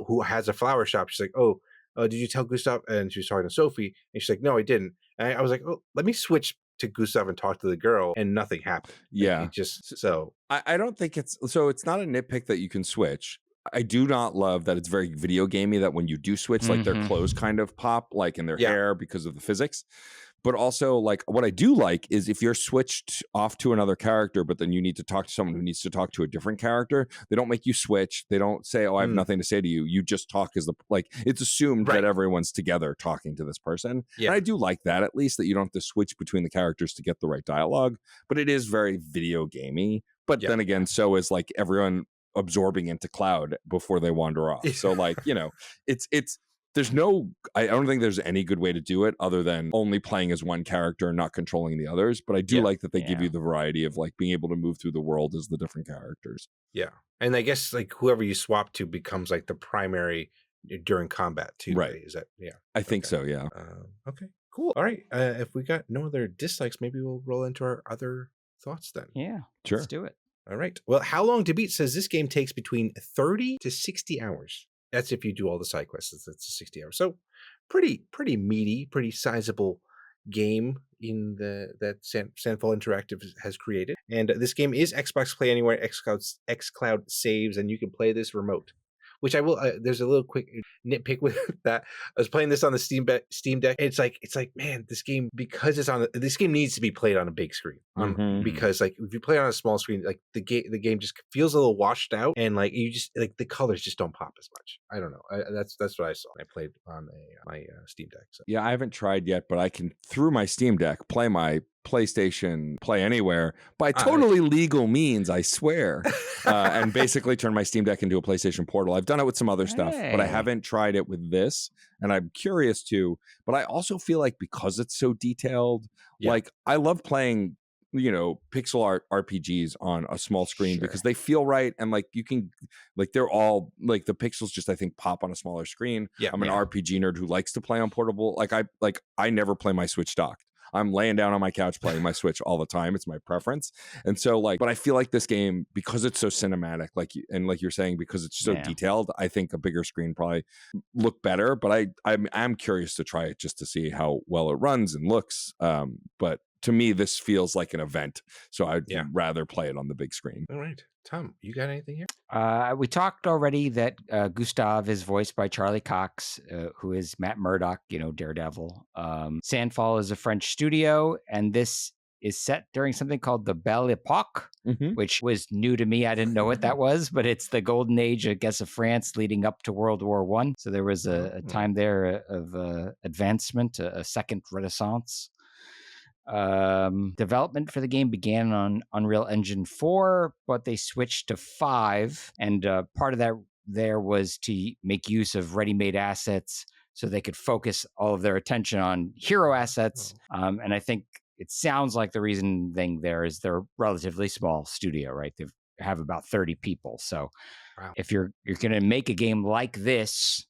Speaker 1: who has a flower shop, she's like, oh, did you tell Gustav? And she was talking to Sophie, and she's like, no, I didn't. And I was like, oh, let me switch to Gustav and talk to the girl, and nothing happened.
Speaker 3: Yeah,
Speaker 1: I
Speaker 3: don't think it's not a nitpick that you can switch. I do not love that it's very video gamey that when you do switch, their clothes kind of pop in their hair because of the physics. But also, what I do like is if you're switched off to another character, but then you need to talk to someone who needs to talk to a different character, they don't make you switch. They don't say, oh, I have nothing to say to you. You just talk as it's assumed that everyone's together talking to this person. Yeah. And I do like that, at least, that you don't have to switch between the characters to get the right dialogue. But it is very video gamey. But then again, so is everyone absorbing into cloud before they wander off. So like, it's there's no, I don't think there's any good way to do it other than only playing as one character and not controlling the others. But I do like that they give you the variety of like being able to move through the world as the different characters.
Speaker 1: Yeah. And I guess like whoever you swap to becomes like the primary during combat too.
Speaker 3: Right.
Speaker 1: Is that,
Speaker 3: I think so. Yeah.
Speaker 1: Okay, cool. All right. If we got no other dislikes, maybe we'll roll into our other thoughts then.
Speaker 2: Yeah.
Speaker 3: Sure.
Speaker 2: Let's do it.
Speaker 1: All right. Well, How Long to Beat says this game takes between 30 to 60 hours. That's if you do all the side quests. That's 60 hours. So pretty meaty, pretty sizable game in that Sandfall Interactive has created. And this game is Xbox Play Anywhere, xCloud saves, and you can play this remote. Which I will. There's a little quick nitpick with that. I was playing this on the Steam Deck. It's like, man, this game, because it's on this game needs to be played on a big screen. Because like if you play on a small screen, like the game just feels a little washed out, and like you just like the colors just don't pop as much. I don't know. That's what I saw. I played on my Steam Deck. So.
Speaker 3: Yeah, I haven't tried yet, but I can through my Steam Deck play my PlayStation Play Anywhere by totally legal means, I swear, and basically turn my Steam Deck into a PlayStation Portal. I've done it with some other stuff, but I haven't tried it with this, and I'm curious to. But I also feel like because it's so detailed, like I love playing, pixel art RPGs on a small screen because they feel right, and like you can, like they're all like the pixels just I think pop on a smaller screen. I'm an RPG nerd who likes to play on portable. I never play my Switch docked. I'm laying down on my couch playing my Switch all the time. It's my preference. And so but I feel like this game, because it's so cinematic, like you're saying, because it's so detailed, I think a bigger screen probably look better. But I'm curious to try it just to see how well it runs and looks. But to me, this feels like an event. So I'd rather play it on the big screen.
Speaker 1: All right. Tom, you got anything here?
Speaker 2: We talked already that Gustav is voiced by Charlie Cox, who is Matt Murdock, Daredevil. Sandfall is a French studio, and this is set during something called the Belle Epoque, which was new to me. I didn't know what that was, but it's the golden age, I guess, of France leading up to World War I. So there was a time there of advancement, a second renaissance. Development for the game began on Unreal Engine 4, but they switched to 5, and part of that there was to make use of ready-made assets so they could focus all of their attention on hero assets. And I think it sounds like the reasoning there is they're a relatively small studio, right? They have about 30 people. So if you're going to make a game like this,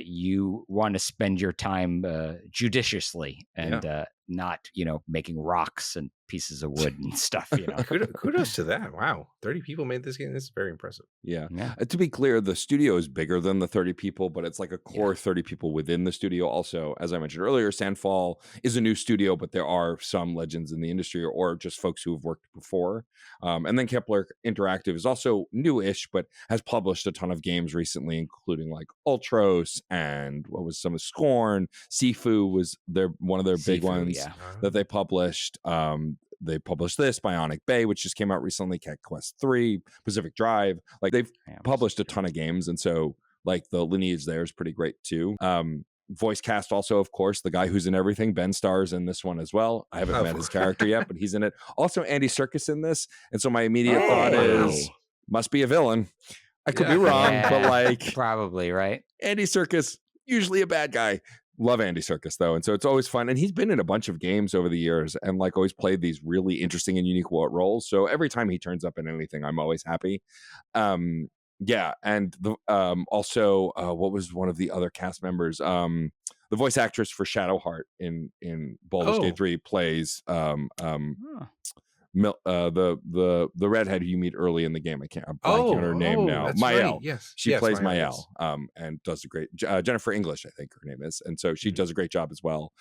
Speaker 2: you want to spend your time judiciously and not, making rocks and pieces of wood and stuff.
Speaker 1: Kudos to that. Wow. 30 people made this game. This is very impressive.
Speaker 3: Yeah. To be clear, the studio is bigger than the 30 people, but it's like a core 30 people within the studio. Also, as I mentioned earlier, Sandfall is a new studio, but there are some legends in the industry or just folks who have worked before. And then Kepler Interactive is also newish, but has published a ton of games recently, including like Ultros and what was some of Scorn. Sifu was one of their big ones that they published. They published this, Bionic Bay, which just came out recently, Cat Quest 3, Pacific Drive. Like they've published a ton of games. And so like the lineage there is pretty great too. Voice cast also, of course, the guy who's in everything. Ben Starr's in this one as well. I haven't met his character yet, but he's in it. Also Andy Serkis in this. And so my immediate thought is, must be a villain. I could be wrong, but like...
Speaker 2: Probably, right?
Speaker 3: Andy Serkis, usually a bad guy. Love Andy Serkis though, and so it's always fun. And he's been in a bunch of games over the years, and like always played these really interesting and unique roles. So every time he turns up in anything, I'm always happy. And the also what was one of the other cast members? The voice actress for Shadowheart in Baldur's Gate 3 plays the redhead who you meet early in the game. I'm blanking on her name now. Mael.
Speaker 1: Right. Yes.
Speaker 3: She plays Mael, and does a great Jennifer English, I think her name is. And so she does a great job as well.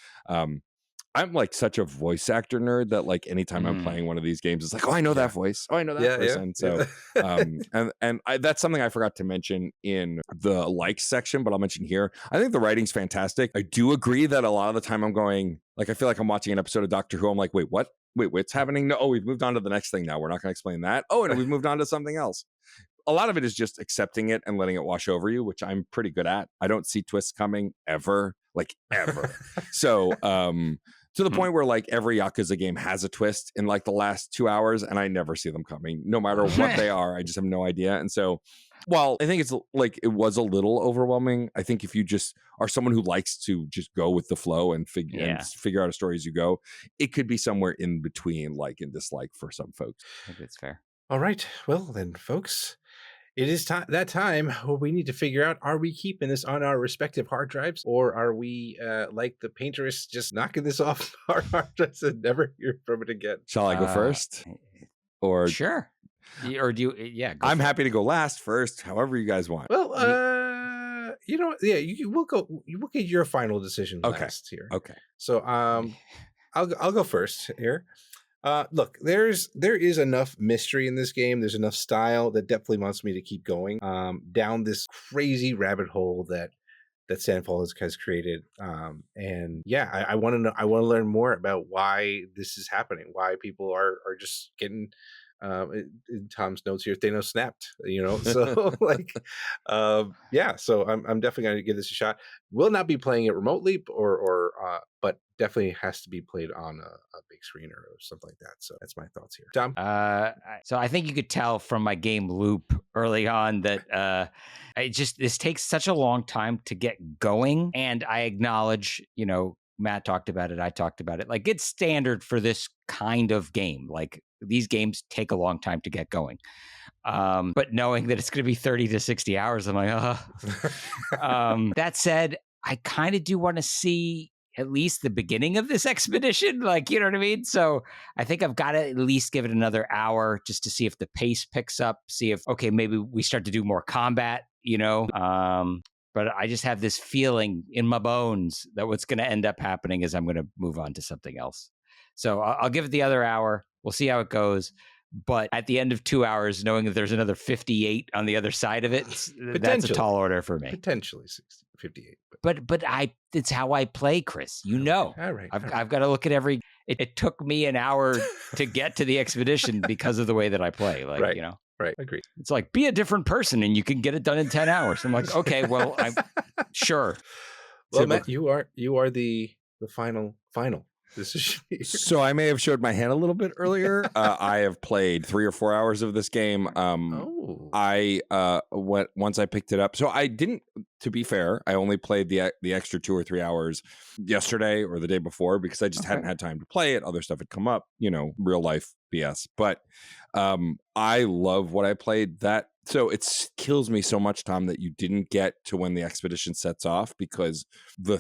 Speaker 3: I'm like such a voice actor nerd that like anytime I'm playing one of these games, it's like, oh, I know that voice. Oh, I know that person. So, that's something I forgot to mention in the likes section, but I'll mention here. I think the writing's fantastic. I do agree that a lot of the time I'm going, like, I feel like I'm watching an episode of Doctor Who. I'm like, wait, what? Wait, what's happening? No, we've moved on to the next thing now. We're not going to explain that. Oh, and we've moved on to something else. A lot of it is just accepting it and letting it wash over you, which I'm pretty good at. I don't see twists coming ever. So, to the point where like every Yakuza game has a twist in like the last 2 hours, and I never see them coming, no matter what they are. I just have no idea. And so, while I think it's like it was a little overwhelming, I think if you just are someone who likes to just go with the flow and figure out a story as you go, it could be somewhere in between like and dislike for some folks.
Speaker 2: I think that's fair.
Speaker 1: All right. Well, then, folks, it is that time where we need to figure out, are we keeping this on our respective hard drives, or are we like the painterists just knocking this off our hard drives and never hear from it again?
Speaker 3: Shall I go first? Or
Speaker 2: sure. Or do you? Yeah,
Speaker 3: I'm happy to go last first, however you guys want.
Speaker 1: Well, you know, yeah, we'll go. We'll get your final decision last here.
Speaker 3: Okay.
Speaker 1: So, I'll go first here. Look, there is enough mystery in this game. There's enough style that definitely wants me to keep going down this crazy rabbit hole that Sandfall has created. And yeah, I want to know. I want to learn more about why this is happening. Why people are just getting. In Tom's notes here, Thanos snapped. You know, so like, yeah. So I'm definitely going to give this a shot. Will not be playing it remotely, but definitely has to be played on a big screen or something like that. So that's my thoughts here. Tom?
Speaker 2: So I think you could tell from my game loop early on that this takes such a long time to get going. And I acknowledge, you know, Matt talked about it, I talked about it. Like, it's standard for this kind of game. Like, these games take a long time to get going. But knowing that it's going to be 30 to 60 hours, I'm like, that said, I kind of do want to see at least the beginning of this expedition. Like, you know what I mean? So I think I've got to at least give it another hour just to see if the pace picks up, see if, okay, maybe we start to do more combat, you know? But I just have this feeling in my bones that what's going to end up happening is I'm going to move on to something else. So I'll give it the other hour. We'll see how it goes. But at the end of 2 hours, knowing that there's another 58 on the other side of it, that's a tall order for me.
Speaker 1: Potentially 58.
Speaker 2: But it's how I play, Chris. You know.
Speaker 1: All right.
Speaker 2: I've got to look at every. It took me an hour to get to the expedition because of the way that I play. Like,
Speaker 1: right.
Speaker 2: You know.
Speaker 1: Right. Agreed.
Speaker 2: It's like, be a different person and you can get it done in 10 hours. I'm like, okay, well, I'm sure.
Speaker 1: Well, Matt, you are the final decision.
Speaker 3: So I may have showed my hand a little bit earlier. I have played 3 or 4 hours of this game. I once I picked it up. So I didn't, to be fair, I only played the extra 2 or 3 hours yesterday or the day before because I just hadn't had time to play it. Other stuff had come up, you know, real life BS. But I love what I played. So it kills me so much, Tom, that you didn't get to when the expedition sets off, because the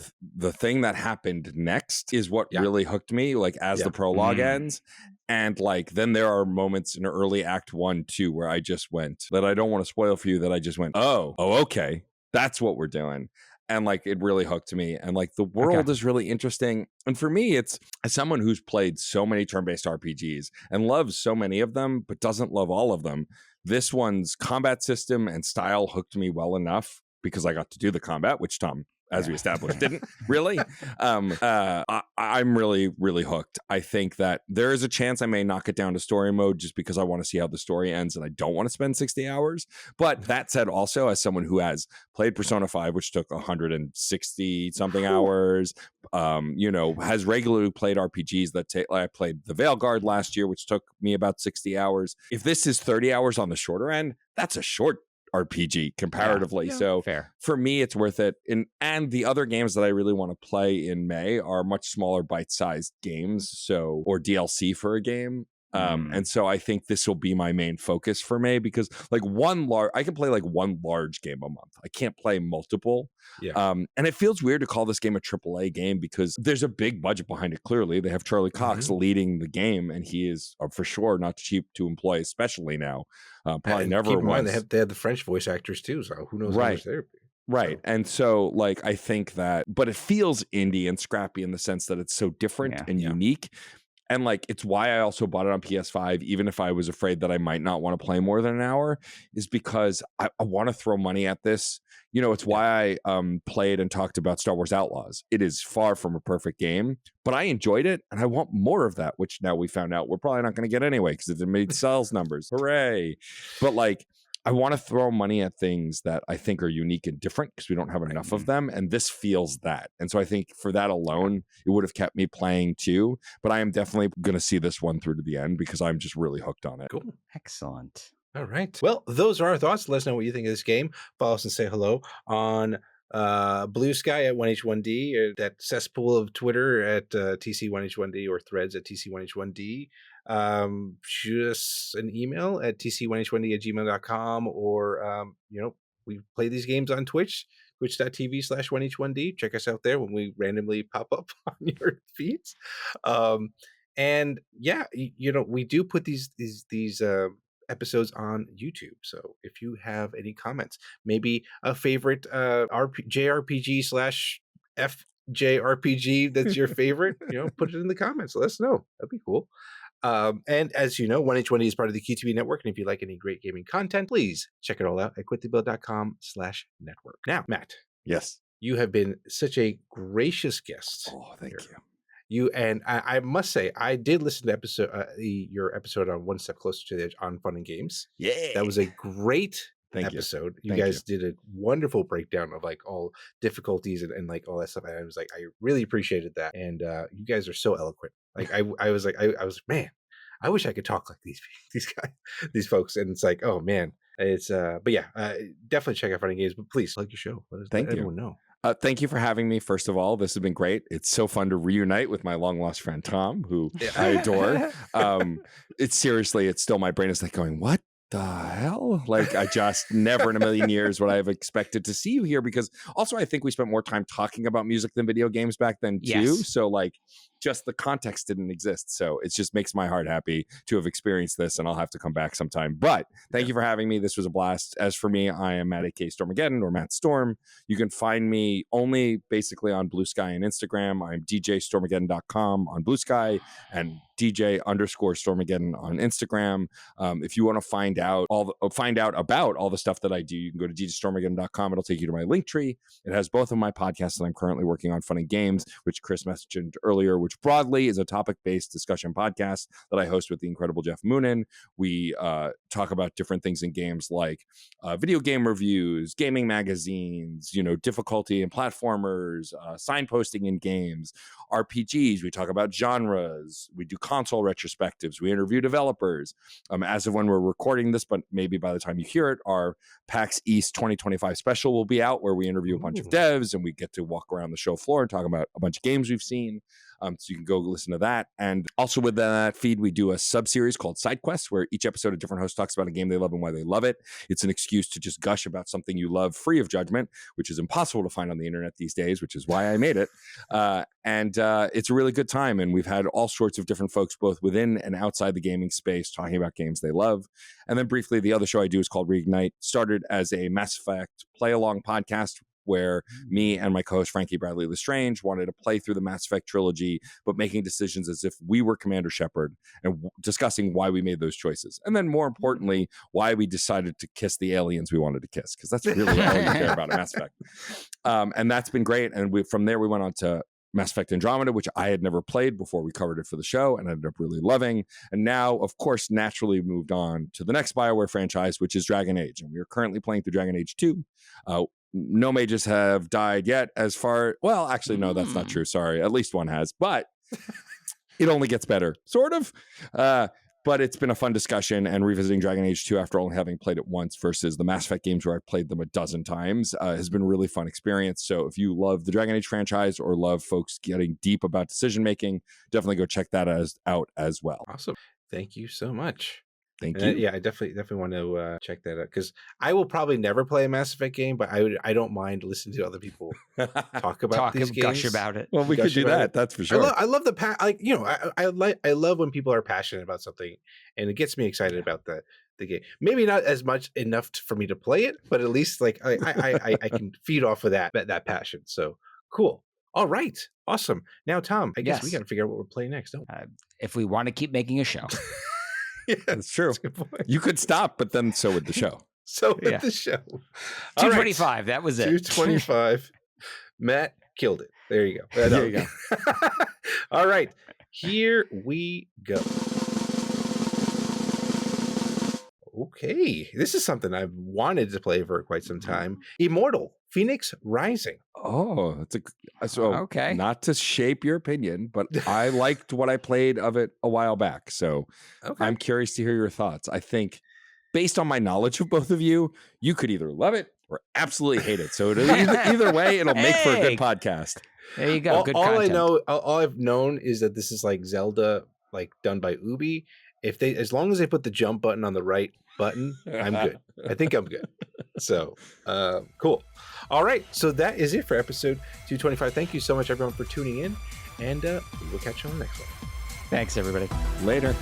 Speaker 3: thing that happened next is what really hooked me, like as the prologue ends. And like, then there are moments in early act 1, 2, where I just went, that I don't want to spoil for you, that I just went, oh, okay, that's what we're doing. And like, it really hooked me. And like, the world is really interesting. And for me, it's, as someone who's played so many turn-based RPGs and loves so many of them, but doesn't love all of them, this one's combat system and style hooked me well enough, because I got to do the combat, which Tom, as we established, didn't really. I'm really, really hooked. I think that there is a chance I may knock it down to story mode just because I want to see how the story ends and I don't want to spend 60 hours. But that said, also, as someone who has played Persona 5, which took 160 something hours, you know, has regularly played RPGs that take, like I played the Veilguard last year, which took me about 60 hours. If this is 30 hours on the shorter end, that's a short RPG comparatively. So
Speaker 2: fair.
Speaker 3: For me, it's worth it. And the other games that I really want to play in May are much smaller bite-sized games, so, or DLC for a game. And so I think this will be my main focus for May, because like I can play like one large game a month. I can't play multiple. And it feels weird to call this game a AAA game because there's a big budget behind it. Clearly, they have Charlie Cox leading the game, and he is for sure not cheap to employ, especially now. Probably
Speaker 1: and
Speaker 3: never
Speaker 1: keep in
Speaker 3: was.
Speaker 1: mind, they have the French voice actors too, so who knows how much they're.
Speaker 3: Right. And so like, I think that, but it feels indie and scrappy in the sense that it's so different and unique. And like, it's why I also bought it on PS5, even if I was afraid that I might not want to play more than an hour, is because I want to throw money at this. You know, it's why I played and talked about Star Wars Outlaws. It is far from a perfect game, but I enjoyed it and I want more of that, which now we found out we're probably not going to get anyway because it made sales numbers. Hooray. But like, I want to throw money at things that I think are unique and different because we don't have enough of them. And this feels that. And so I think for that alone, it would have kept me playing too. But I am definitely going to see this one through to the end because I'm just really hooked on it.
Speaker 1: Cool.
Speaker 2: Excellent.
Speaker 1: All right. Well, those are our thoughts. Let us know what you think of this game. Follow us and say hello on Blue Sky at 1H1D, or that cesspool of Twitter at TC1H1D, or threads at TC1H1D. Shoot us an email at tc1h1d@gmail.com, or we play these games on Twitch, twitch.tv/1h1d. Check us out there when we randomly pop up on your feeds. And yeah, we do put these episodes on YouTube. So if you have any comments, maybe a favorite JRPG/FJRPG that's your favorite, put it in the comments. Let us know. That'd be cool. And as you know, 1H1D is part of the QTV network. And if you like any great gaming content, please check it all out at quitthebill.com/network. Now, Matt.
Speaker 3: Yes.
Speaker 1: You have been such a gracious guest.
Speaker 3: Oh, thank you.
Speaker 1: And I must say, I did listen to your episode on One Step Closer to the Edge on Fun and Games.
Speaker 3: Yeah.
Speaker 1: That was a great episode. You guys did a wonderful breakdown of like all difficulties and like all that stuff. And I was like, I really appreciated that. And you guys are so eloquent. Like I was like, man, I wish I could talk like these guys, these folks. And it's like, oh man, it's but yeah, definitely check out Fun and Games. But please like your show. Let everyone know.
Speaker 3: Thank you for having me. First of all, this has been great. It's so fun to reunite with my long lost friend Tom, who I adore. It's still my brain is like going, what the hell? Like I just never in a million years would I have expected to see you here, because also I think we spent more time talking about music than video games back then too. So like just the context didn't exist. So it just makes my heart happy to have experienced this, and I'll have to come back sometime. But thank you for having me. This was a blast. As for me, I am Matt A.K. Stormageddon, or Matt Storm. You can find me only basically on Blue Sky and Instagram. I'm djstormageddon.com on Blue Sky and DJ_Stormageddon on Instagram. If you want to find out about all the stuff that I do, you can go to djstormageddon.com. It'll take you to my link tree. It has both of my podcasts that I'm currently working on, Fun and Games, which Chris mentioned earlier, which broadly is a topic-based discussion podcast that I host with the incredible Jeff Moonen. We talk about different things in games like video game reviews, gaming magazines, difficulty in platformers, signposting in games, RPGs. We talk about genres. We do console retrospectives. We interview developers. As of when we're recording this, but maybe by the time you hear it, our PAX East 2025 special will be out, where we interview a bunch of devs and we get to walk around the show floor and talk about a bunch of games we've seen. So you can go listen to that. And also with that feed, we do a sub-series called Side Quests, where each episode a different host talks about a game they love and why they love it. It's an excuse to just gush about something you love free of judgment, which is impossible to find on the internet these days, which is why I made it. And it's a really good time. And we've had all sorts of different folks, both within and outside the gaming space, talking about games they love. And then briefly, the other show I do is called Reignite. Started as a Mass Effect play-along podcast, where me and my co-host Frankie Bradley Lestrange wanted to play through the Mass Effect trilogy, but making decisions as if we were Commander Shepard, and discussing why we made those choices. And then more importantly, why we decided to kiss the aliens we wanted to kiss, because that's really all you care about in Mass Effect. And that's been great. And from there, we went on to Mass Effect Andromeda, which I had never played before we covered it for the show and ended up really loving. And now, of course, naturally moved on to the next BioWare franchise, which is Dragon Age. And we are currently playing through Dragon Age 2. No mages have died yet well, actually, no, that's not true. Sorry. At least one has, but it only gets better, sort of. But it's been a fun discussion, and revisiting Dragon Age 2 after only having played it once versus the Mass Effect games where I've played them a dozen times has been a really fun experience. So if you love the Dragon Age franchise or love folks getting deep about decision-making, definitely go check that out as well.
Speaker 1: Awesome. Thank you so much.
Speaker 3: Thank you.
Speaker 1: Yeah, I definitely want to check that out, because I will probably never play a Mass Effect game, but I don't mind listening to other people talk about these games.
Speaker 2: Gush about it.
Speaker 3: Well, we could do that. That's for sure.
Speaker 1: I love the I love when people are passionate about something, and it gets me excited about the game. Maybe not as much enough for me to play it, but at least like I can feed off of that passion. So cool. All right. Awesome. Now, Tom, I guess we got to figure out what we're playing next, don't we?
Speaker 2: If we want to keep making a show.
Speaker 1: Yeah,
Speaker 3: that's true. You could stop, but then so would the show.
Speaker 1: The show.
Speaker 2: 225. Right. That was it.
Speaker 1: 225. Matt killed it. There you go.
Speaker 3: There you go.
Speaker 1: All right. Here we go. Okay, this is something I've wanted to play for quite some time. Immortal Phoenix Rising.
Speaker 3: Oh, so
Speaker 2: Okay.
Speaker 3: not to shape your opinion, but I liked what I played of it a while back. So I'm curious to hear your thoughts. I think based on my knowledge of both of you, you could either love it or absolutely hate it. So either way, it'll make for a good podcast.
Speaker 2: There you go. Good
Speaker 1: all
Speaker 2: content.
Speaker 1: I know, all I've known is that this is like Zelda, like done by Ubi. As long as they put the jump button on the right button, I'm good. I think I'm good. So cool. All right. So that is it for episode 225. Thank you so much, everyone, for tuning in. And we'll catch you on the next one.
Speaker 2: Thanks, everybody.
Speaker 3: Later.